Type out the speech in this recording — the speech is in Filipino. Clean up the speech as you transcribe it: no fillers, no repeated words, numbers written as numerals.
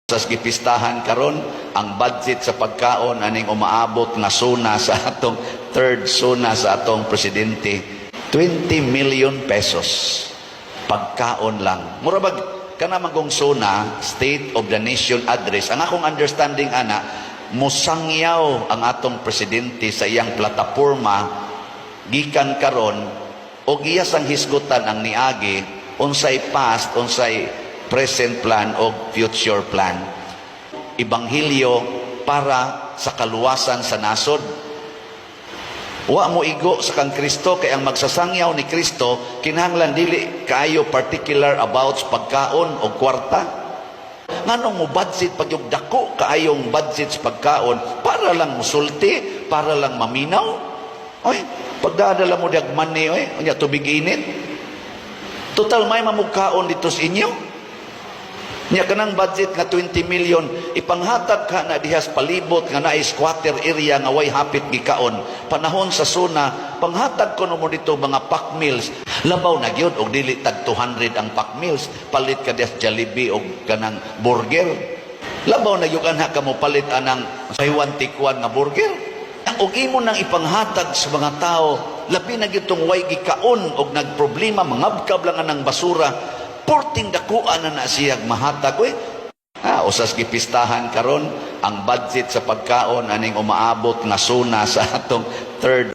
Sas gipistahan karon ang budget sa pagkaon aning umaabot nga suna sa atong third suna sa atong presidente, 20 million pesos pagkaon lang. Mura bag kana magong suna, State of the Nation address. Ang akong understanding ana, musangyaw ang atong presidente sa iyang plataporma gikan karon og iya sang hisgutan ang niagi unsay past, unsay present plan o future plan. Ibanghilyo para sa kaluwasan sa nasod. Wa mo igo sa kang Kristo, kay ang magsasangyaw ni Kristo kinahanglan dili kaayo particular about pagkaon o kwarta. Nganong mo budget pag yung dako kaayong budget sa pagkaon para lang musulti, para lang maminaw? Oy, pagdadala mo dag money, oy, unya tubig init. Total may mamugkaon dito sa inyo. Nya kanang budget nga 20 million ipanghatag ka na dihas palibot nga naay squatter area nga way hapit gikaon. Panahon sa suna, panghatag ko mo dito mga pack meals. Labaw na gyud og dili tag 200 ang pack meals. Palit ka dihas Jollibee og kanang burger. Labaw na gyud anha ka mo palit anang saywan tikwan nga burger. Og imo nang ipanghatag sa mga tao, labi na gyud tong way gikaon og nagproblema mangabkab lang anang basura. Porting dakuan na siyag mahatag. Usas gipistahan karon ang budget sa pagkaon aning umaabot nga suna sa atong third